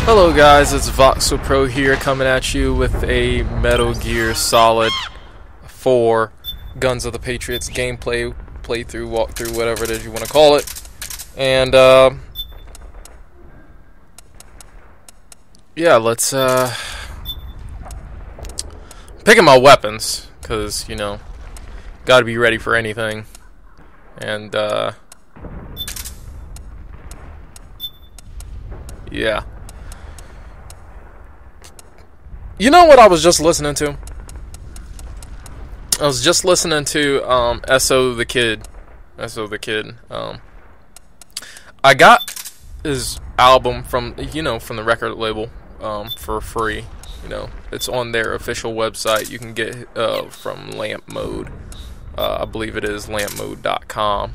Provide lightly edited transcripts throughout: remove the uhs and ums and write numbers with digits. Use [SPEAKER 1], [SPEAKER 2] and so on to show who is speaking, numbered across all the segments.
[SPEAKER 1] Hello guys, it's Voxel Pro here coming at you with a Metal Gear Solid 4 Guns of the Patriots gameplay, playthrough, walkthrough, whatever it is you want to call it. And yeah, let's picking my weapons, cause you know, gotta be ready for anything. And yeah. You know what I was just listening to? I was just listening to S.O. the Kid. S.O. the Kid. I got his album from from the record label for free. You know, it's on their official website. You can get from Lamp Mode. I believe it is lampmode.com.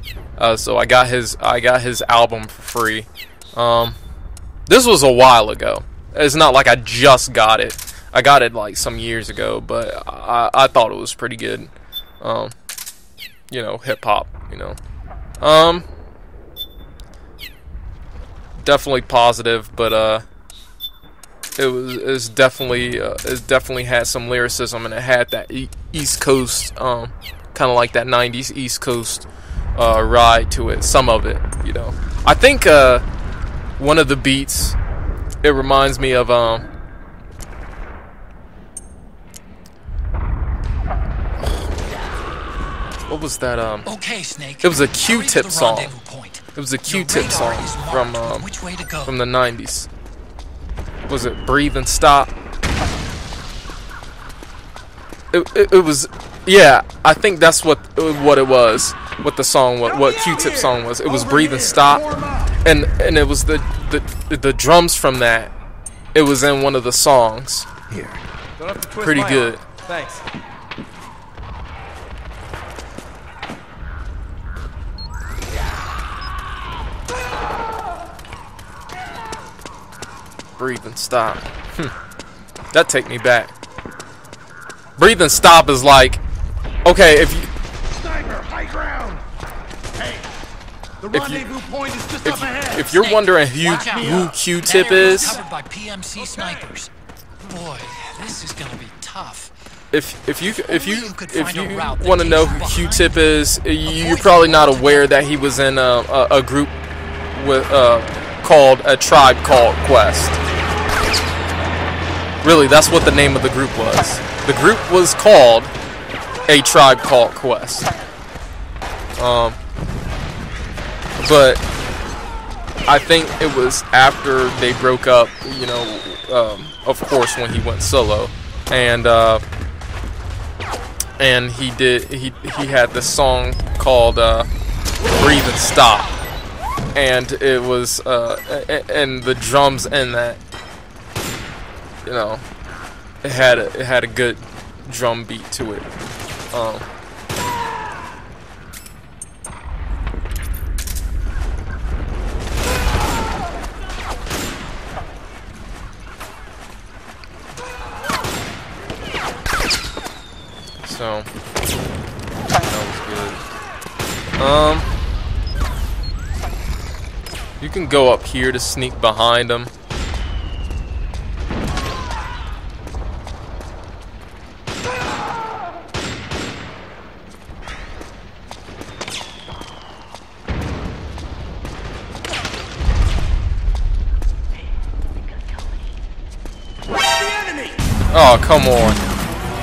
[SPEAKER 1] So I got his album for free. This was a while ago. It's not like I just got it. I got it like some years ago, but I thought it was pretty good. You know, hip hop. You know, definitely positive, but it definitely had some lyricism, and it had that East Coast, kind of like that '90s East Coast ride to it. Some of it, you know. I think one of the beats, it reminds me of what was that?
[SPEAKER 2] Okay, Snake.
[SPEAKER 1] It was a Q-Tip song. It was a Q-Tip song from the '90s. Was it "Breathe and Stop"? It was, yeah. I think that's what it was. What the song, what Q-Tip song was. It was "Breathe and Stop," and it was the drums from that. It was in one of the songs.
[SPEAKER 3] Here.
[SPEAKER 1] Pretty good.
[SPEAKER 3] Thanks.
[SPEAKER 1] Breathe and Stop. That take me back. Breathe and Stop is like, okay, if you
[SPEAKER 3] Sniper, high ground. Hey, the rendezvous point is just up ahead.
[SPEAKER 1] if you're wondering who Q-Tip is,
[SPEAKER 2] Covered by PMC snipers. Boy, this is gonna be tough.
[SPEAKER 1] if you want to know who Q-Tip is, you're probably not aware that he was in a group with called A Tribe Called Quest. Really, that's what the name of the group was. The group was called A Tribe Called Quest. But I think it was after they broke up, you know, of course, when he went solo, and he had this song called "Breathe and Stop," and it was and the drums in that, you know, it had a good drum beat to it. So that was good. You can go up here to sneak behind them. Oh, come on.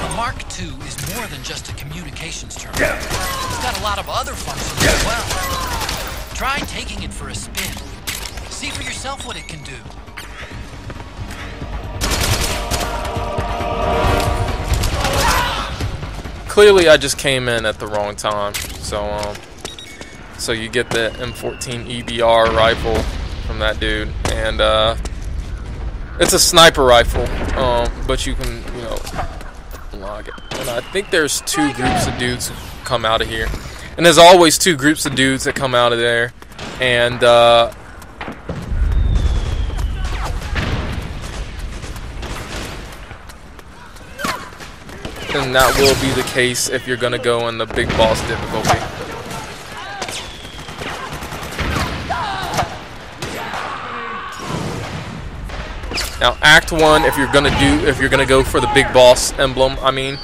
[SPEAKER 2] The Mark II is more than just a communications terminal. It's got a lot of other functions as well. Try taking it for a spin. See for yourself what it can do.
[SPEAKER 1] Clearly, I just came in at the wrong time. So you get the M14 EBR rifle from that dude, and it's a sniper rifle, but you can, you know, log it. And I think there's two groups of dudes who come out of here, and there's always two groups of dudes that come out of there, and that will be the case if you're gonna go in the big boss difficulty. Now, Act 1, if you're gonna go for the big boss emblem, I mean,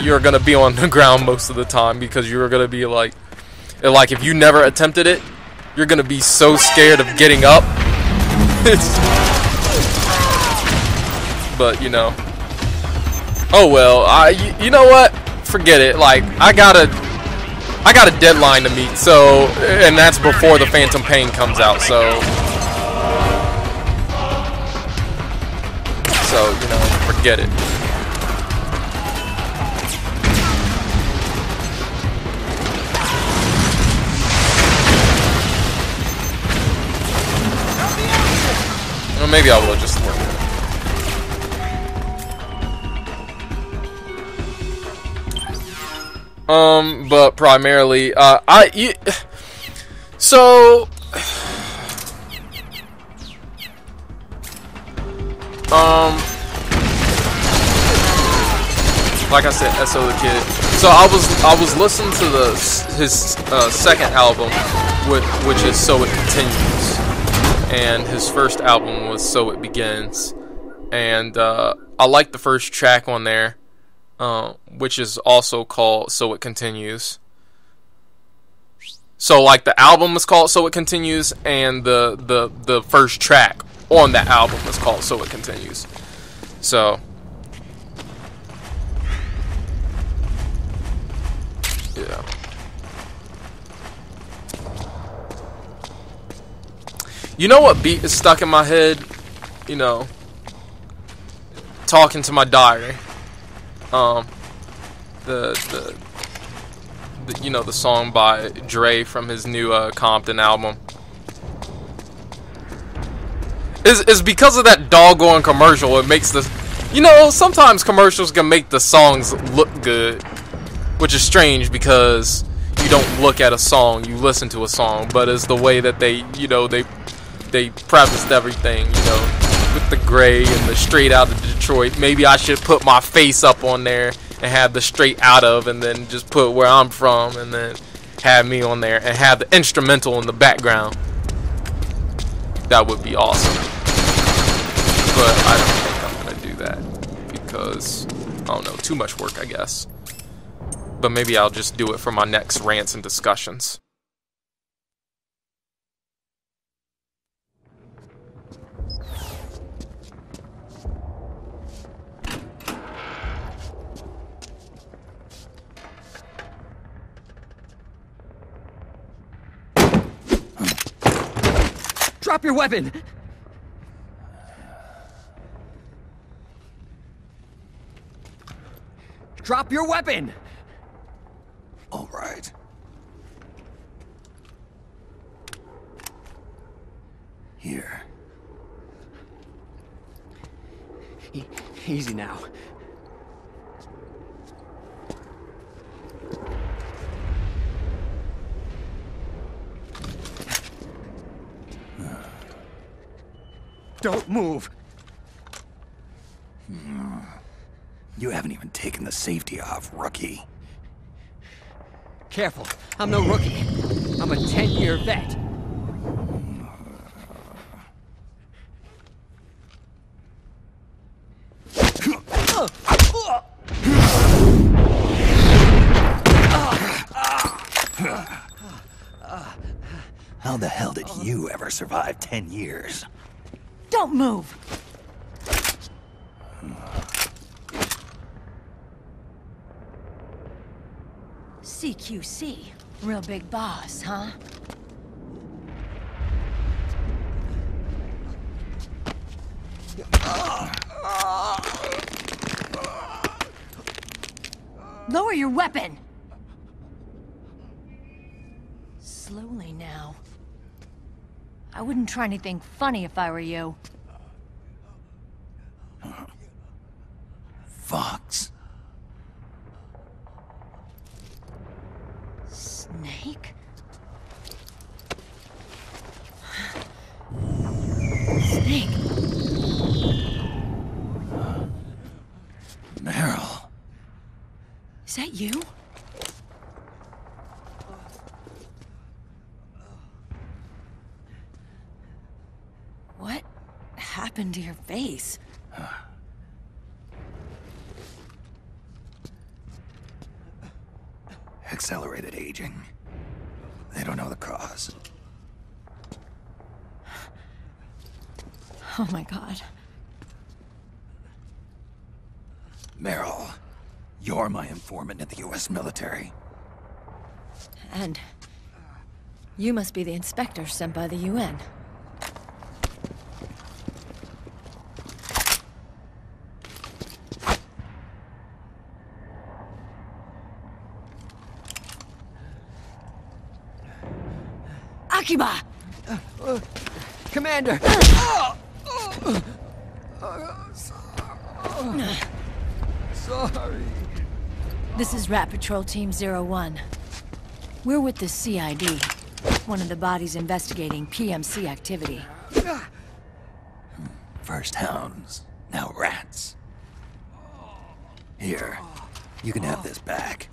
[SPEAKER 1] you're gonna be on the ground most of the time because you're gonna be like if you never attempted it, you're gonna be so scared of getting up. But you know, oh well. You know what? Forget it. Like I got a deadline to meet, so, and that's before the Phantom Pain comes out. So you know, forget it. Well, maybe I will just look at it. But primarily, like I said, SO the Kid. So I was listening to his second album, which is So It Continues, and his first album was So It Begins, and I like the first track on there, which is also called So It Continues. So like the album is called So It Continues, and the first track on that album is called So It Continues. So yeah. You know what beat is stuck in my head? You know, Talking to My Diary. The you know, the song by Dre from his new Compton album. It's because of that doggone commercial. It makes the, you know, sometimes commercials can make the songs look good, which is strange because you don't look at a song, you listen to a song. But it's the way that they, you know, they prefaced everything, you know, with the gray and the straight out of Detroit. Maybe I should put my face up on there and have the straight out of, and then just put where I'm from, and then have me on there and have the instrumental in the background. That would be awesome. But I don't think I'm gonna do that because, I don't know, too much work, I guess. But maybe I'll just do it for my next rants and discussions.
[SPEAKER 4] Drop your weapon! Drop your weapon!
[SPEAKER 3] All right. Here.
[SPEAKER 4] Easy now. Don't move!
[SPEAKER 3] You haven't even taken the safety off, rookie.
[SPEAKER 4] Careful, I'm no rookie. I'm a 10-year vet.
[SPEAKER 3] How the hell did you ever survive 10 years?
[SPEAKER 5] Don't move! CQC. Real big boss, huh? Lower your weapon! Slowly now. I wouldn't try anything funny if I were you.
[SPEAKER 3] Fox.
[SPEAKER 5] Snake? Snake?
[SPEAKER 3] Meryl.
[SPEAKER 5] Is that you? What happened to your face?
[SPEAKER 6] Accelerated aging. They don't know the cause.
[SPEAKER 5] Oh my god.
[SPEAKER 6] Meryl, you're my informant in the US military.
[SPEAKER 5] And you must be the inspector sent by the UN. Akiba!
[SPEAKER 4] Commander! Sorry.
[SPEAKER 5] This is Rat Patrol Team 01. We're with the CID, one of the bodies investigating PMC activity.
[SPEAKER 6] First hounds, now rats. Here, you can have this back.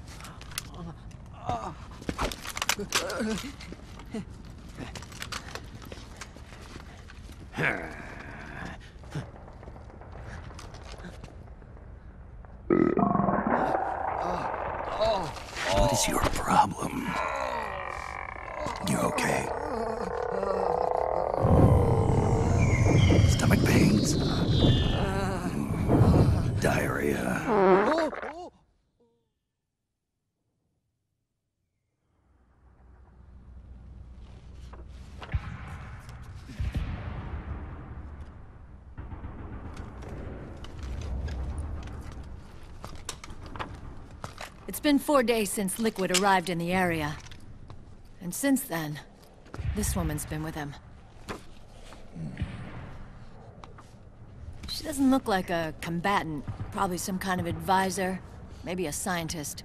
[SPEAKER 6] What is your problem? You okay? Stomach pains? Diarrhea?
[SPEAKER 5] It's been 4 days since Liquid arrived in the area. And since then, this woman's been with him. She doesn't look like a combatant. Probably some kind of advisor. Maybe a scientist.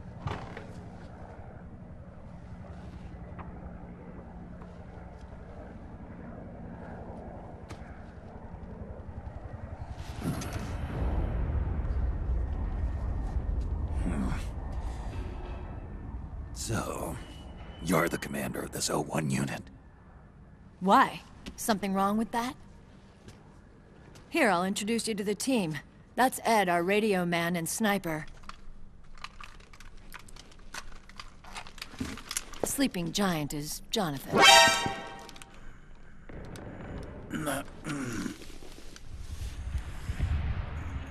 [SPEAKER 6] So, you're the commander of this O1 unit?
[SPEAKER 5] Why? Something wrong with that? Here, I'll introduce you to the team. That's Ed, our radio man and sniper. The sleeping giant is Jonathan.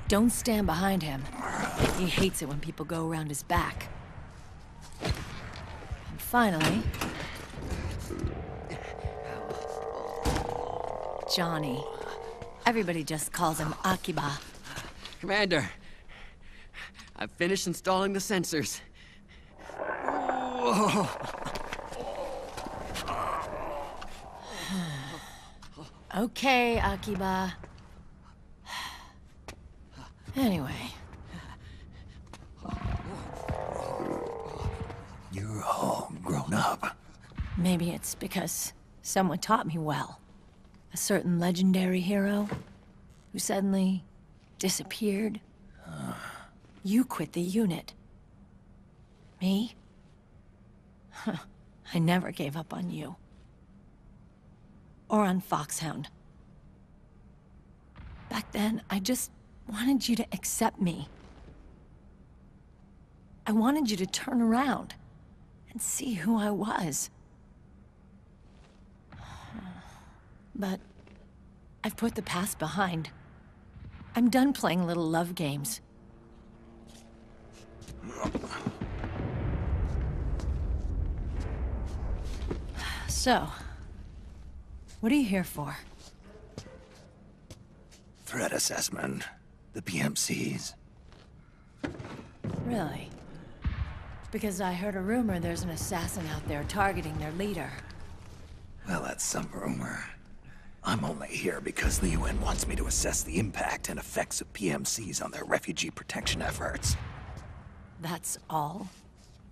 [SPEAKER 5] Don't stand behind him. He hates it when people go around his back. And finally... Johnny. Everybody just calls him Akiba.
[SPEAKER 4] Commander, I've finished installing the sensors.
[SPEAKER 5] Okay, Akiba. Anyway.
[SPEAKER 6] You're all grown up.
[SPEAKER 5] Maybe it's because someone taught me well. A certain legendary hero who suddenly disappeared. You quit the unit. Me? I never gave up on you. Or on Foxhound. Back then, I just wanted you to accept me. I wanted you to turn around and see who I was. But I've put the past behind. I'm done playing little love games. So, what are you here for?
[SPEAKER 6] Threat assessment. The PMCs.
[SPEAKER 5] Really? Because I heard a rumor there's an assassin out there targeting their leader.
[SPEAKER 6] Well, that's some rumor. I'm only here because the UN wants me to assess the impact and effects of PMCs on their refugee protection efforts.
[SPEAKER 5] That's all?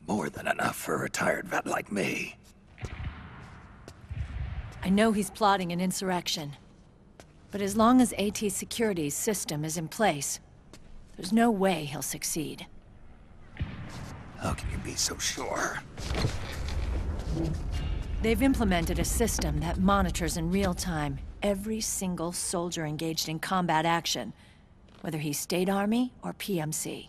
[SPEAKER 6] More than enough for a retired vet like me.
[SPEAKER 5] I know he's plotting an insurrection. But as long as AT Security's system is in place, there's no way he'll succeed.
[SPEAKER 6] How can you be so sure?
[SPEAKER 5] They've implemented a system that monitors in real time every single soldier engaged in combat action, whether he's State Army or PMC.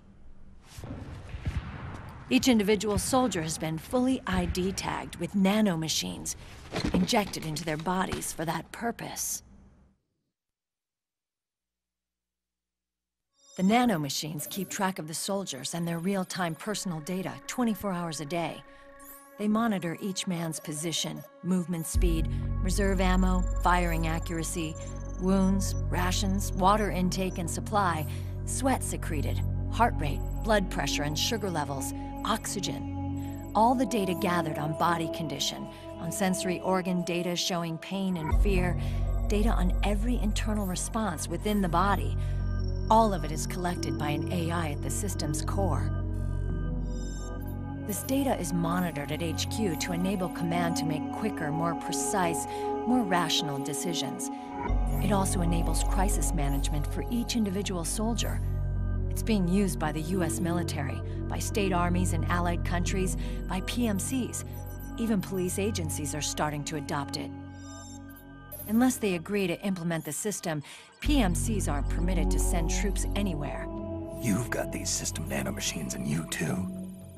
[SPEAKER 5] Each individual soldier has been fully ID tagged with nanomachines injected into their bodies for that purpose. The nanomachines keep track of the soldiers and their real-time personal data 24 hours a day. They monitor each man's position, movement speed, reserve ammo, firing accuracy, wounds, rations, water intake and supply, sweat secreted, heart rate, blood pressure and sugar levels, oxygen. All the data gathered on body condition, on sensory organ data showing pain and fear, data on every internal response within the body. All of it is collected by an AI at the system's core. This data is monitored at HQ to enable command to make quicker, more precise, more rational decisions. It also enables crisis management for each individual soldier. It's being used by the US military, by state armies in allied countries, by PMCs. Even police agencies are starting to adopt it. Unless they agree to implement the system, PMCs aren't permitted to send troops anywhere.
[SPEAKER 6] You've got these system nanomachines in you too.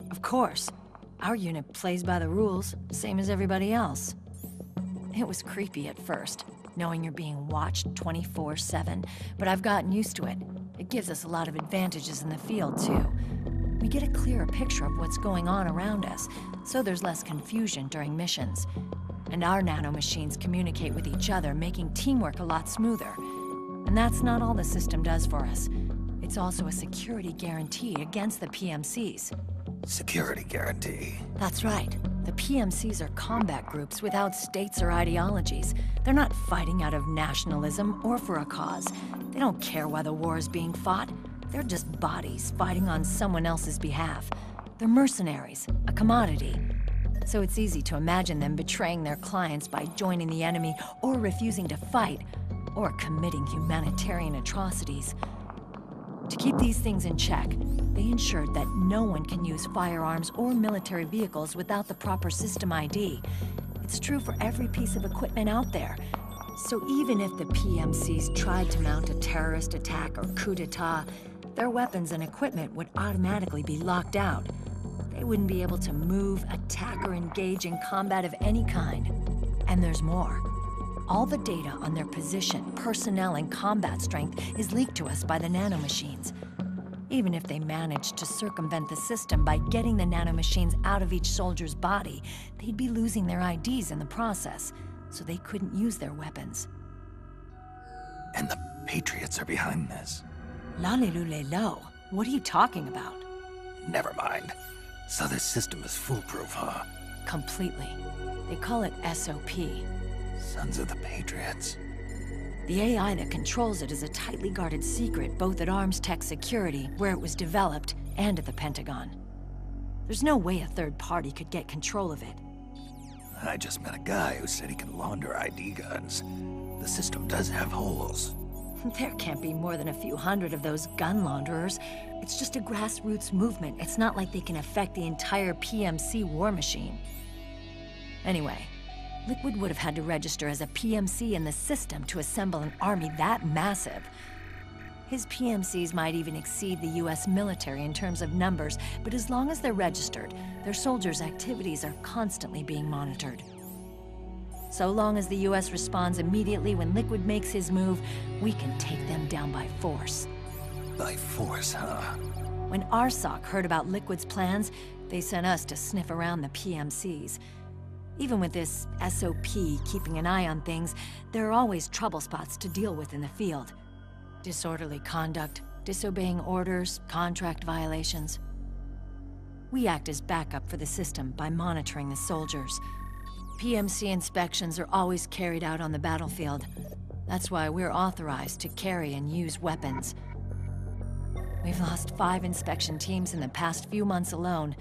[SPEAKER 5] Of course. Our unit plays by the rules, same as everybody else. It was creepy at first, knowing you're being watched 24/7, but I've gotten used to it. It gives us a lot of advantages in the field, too. We get a clearer picture of what's going on around us, so there's less confusion during missions. And our nanomachines communicate with each other, making teamwork a lot smoother. And that's not all the system does for us. It's also a security guarantee against the PMCs.
[SPEAKER 6] Security guarantee.
[SPEAKER 5] That's right. The PMCs are combat groups without states or ideologies. They're not fighting out of nationalism or for a cause. They don't care why the war is being fought. They're just bodies fighting on someone else's behalf. They're mercenaries, a commodity. So it's easy to imagine them betraying their clients by joining the enemy or refusing to fight, or committing humanitarian atrocities. To keep these things in check, they ensured that no one can use firearms or military vehicles without the proper system ID. It's true for every piece of equipment out there. So even if the PMCs tried to mount a terrorist attack or coup d'etat, their weapons and equipment would automatically be locked out. They wouldn't be able to move, attack, or engage in combat of any kind. And there's more. All the data on their position, personnel, and combat strength is leaked to us by the nanomachines. Even if they managed to circumvent the system by getting the nanomachines out of each soldier's body, they'd be losing their IDs in the process, so they couldn't use their weapons.
[SPEAKER 6] And the Patriots are behind this.
[SPEAKER 5] Lalilulelo, what are you talking about?
[SPEAKER 6] Never mind. So this system is foolproof, huh?
[SPEAKER 5] Completely. They call it SOP.
[SPEAKER 6] Sons of the Patriots.
[SPEAKER 5] The AI that controls it is a tightly guarded secret, both at Arms Tech Security, where it was developed, and at the Pentagon. There's no way a third party could get control of it.
[SPEAKER 6] I just met a guy who said he can launder ID guns. The system does have holes.
[SPEAKER 5] There can't be more than a few hundred of those gun launderers. It's just a grassroots movement. It's not like they can affect the entire PMC war machine. Anyway, Liquid would have had to register as a PMC in the system to assemble an army that massive. His PMCs might even exceed the US military in terms of numbers, but as long as they're registered, their soldiers' activities are constantly being monitored. So long as the US responds immediately when Liquid makes his move, we can take them down by force.
[SPEAKER 6] By force, huh?
[SPEAKER 5] When RSOC heard about Liquid's plans, they sent us to sniff around the PMCs. Even with this SOP keeping an eye on things, there are always trouble spots to deal with in the field. Disorderly conduct, disobeying orders, contract violations. We act as backup for the system by monitoring the soldiers. PMC inspections are always carried out on the battlefield. That's why we're authorized to carry and use weapons. We've lost 5 inspection teams in the past few months alone.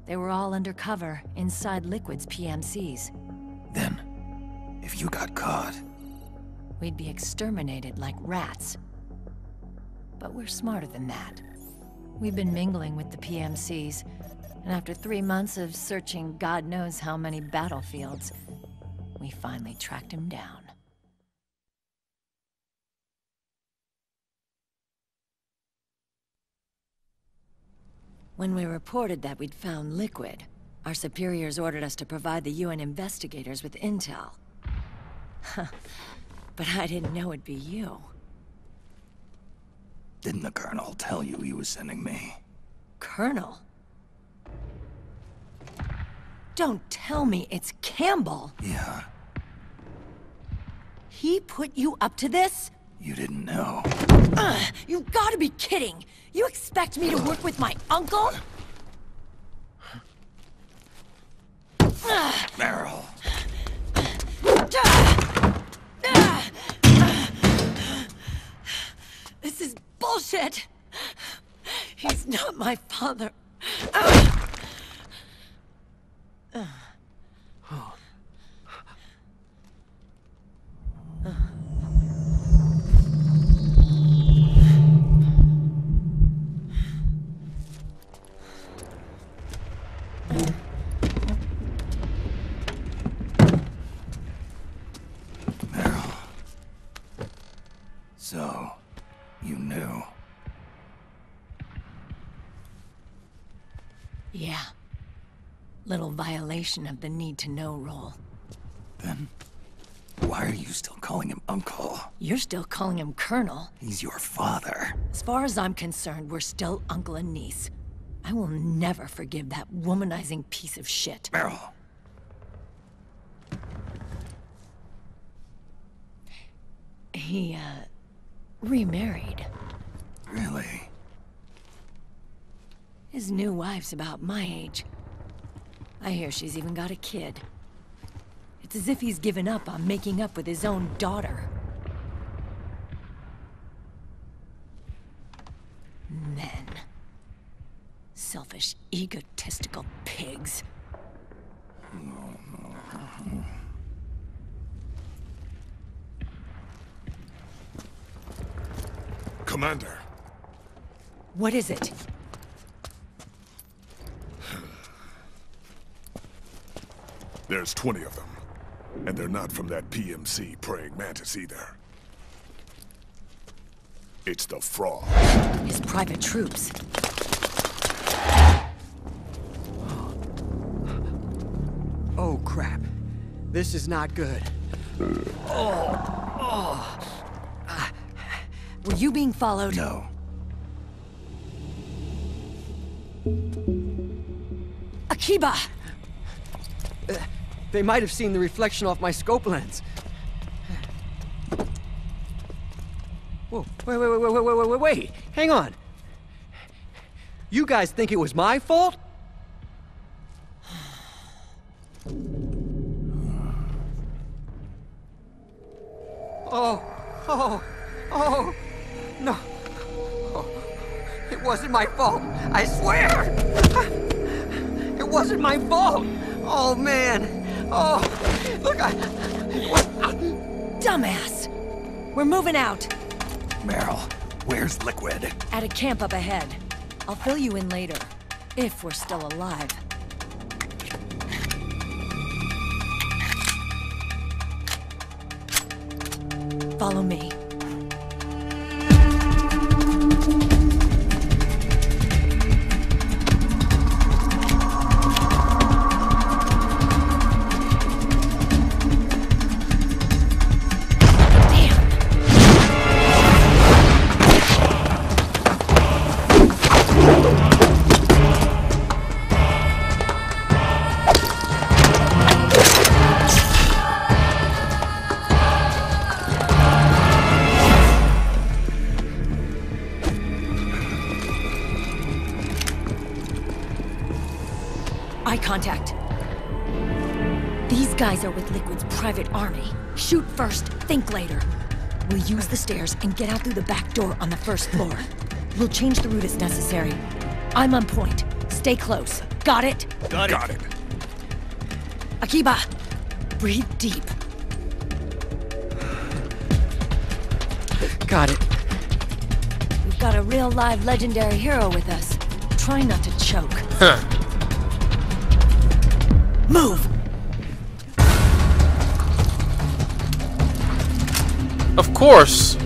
[SPEAKER 5] They were all undercover, inside Liquid's PMCs.
[SPEAKER 6] Then, if you got caught...
[SPEAKER 5] We'd be exterminated like rats. But we're smarter than that. We've been mingling with the PMCs, and after 3 months of searching God knows how many battlefields, we finally tracked him down. When we reported that we'd found liquid, our superiors ordered us to provide the UN investigators with intel. But I didn't know it'd be you.
[SPEAKER 6] Didn't the Colonel tell you he was sending me?
[SPEAKER 5] Colonel? Don't tell me it's Campbell!
[SPEAKER 6] Yeah,
[SPEAKER 5] He put you up to this?
[SPEAKER 6] you didn't know.
[SPEAKER 5] You gotta be kidding! You expect me to work with my uncle?
[SPEAKER 6] Meryl.
[SPEAKER 5] This is bullshit! He's not my father.
[SPEAKER 6] Meryl. So, you knew.
[SPEAKER 5] Yeah. Little violation of the need-to-know rule.
[SPEAKER 6] Then, why are you still calling him Uncle?
[SPEAKER 5] You're still calling him Colonel.
[SPEAKER 6] He's your father.
[SPEAKER 5] As far as I'm concerned, we're still uncle and niece. I will never forgive that womanizing piece of shit.
[SPEAKER 6] Meryl.
[SPEAKER 5] He, remarried.
[SPEAKER 6] Really?
[SPEAKER 5] His new wife's about my age. I hear she's even got a kid. It's as if he's given up on making up with his own daughter. Men. Selfish, egotistical pigs.
[SPEAKER 7] Commander.
[SPEAKER 5] What is it?
[SPEAKER 7] There's 20 of them. And they're not from that PMC praying mantis either. It's the Frog.
[SPEAKER 5] His private troops.
[SPEAKER 4] Oh, crap. This is not good.
[SPEAKER 5] Were you being followed?
[SPEAKER 6] No.
[SPEAKER 5] Akiba!
[SPEAKER 4] They might have seen the reflection off my scope lens. Whoa, wait. Hang on. You guys think it was my fault? Oh, no. Oh, it wasn't my fault. I swear! It wasn't my fault. Oh, man. Oh, look,
[SPEAKER 5] Dumbass! We're moving out.
[SPEAKER 6] Meryl, where's Liquid?
[SPEAKER 5] At a camp up ahead. I'll fill you in later. If we're still alive. Follow me. Eye contact. These guys are with Liquid's private army. Shoot first, think later. We'll use the stairs and get out through the back door on the first floor. We'll change the route as necessary. I'm on point. Stay close. Got it?
[SPEAKER 7] Got it.
[SPEAKER 5] Akiba, breathe deep.
[SPEAKER 4] got it.
[SPEAKER 5] We've got a real live legendary hero with us. Try not to choke.
[SPEAKER 1] Huh.
[SPEAKER 5] Move!
[SPEAKER 1] Of course.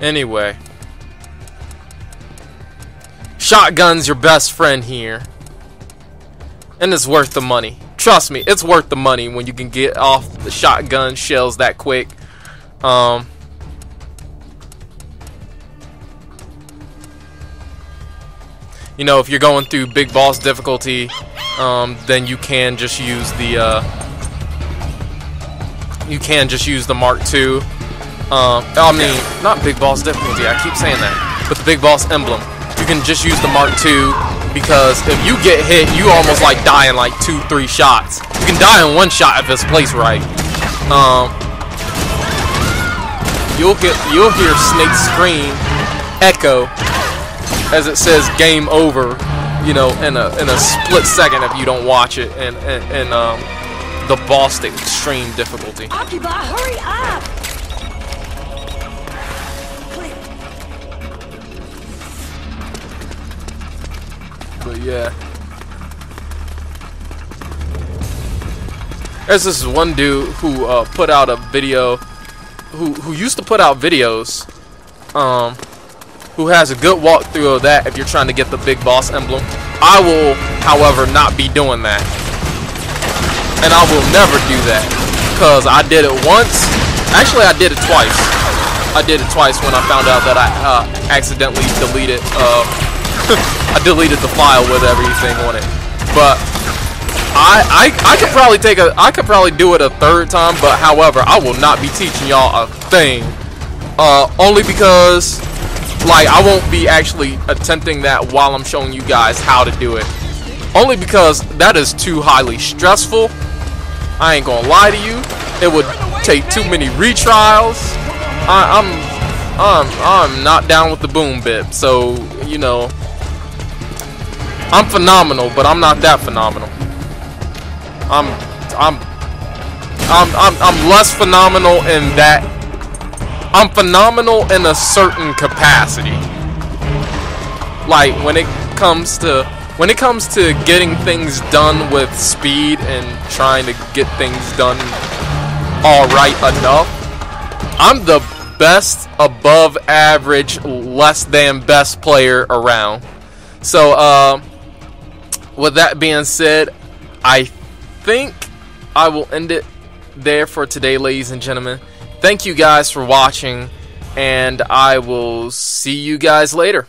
[SPEAKER 1] Anyway. Shotgun's your best friend here. And it's worth the money. Trust me, it's worth the money when you can get off the shotgun shells that quick. You know, if you're going through big boss difficulty, then you can just use the Mark II. I mean, not big boss difficulty. I keep saying that, but the big boss emblem. You can just use the Mark II because if you get hit, you almost like die in like 2-3 shots. You can die in 1 shot if it's placed right. You'll hear Snake scream, echo, as it says "Game Over," you know, in a split second if you don't watch it, and the boss to extreme difficulty.
[SPEAKER 5] Akiba, hurry up!
[SPEAKER 1] But yeah, there's this one dude who put out a video, who used to put out videos, who has a good walkthrough of that if you're trying to get the big boss emblem. I will, however, not be doing that, and I will never do that, because I did it once. Actually, I did it twice. I did it twice when I found out that I accidentally deleted I deleted the file with everything on it. But I could probably I could probably do it a 3rd time, but however, I will not be teaching y'all a thing. Only because like I won't be actually attempting that while I'm showing you guys how to do it. Only because that is too highly stressful. I ain't gonna lie to you. It would take too many retrials. I'm not down with the boom bip, so you know. I'm phenomenal, but I'm not that phenomenal. I'm less phenomenal in that I'm phenomenal in a certain capacity. Like when it comes to getting things done with speed and trying to get things done all right enough, I'm the best above average, less than best player around. So with that being said, I think I will end it there for today, ladies and gentlemen. Thank you guys for watching, and I will see you guys later.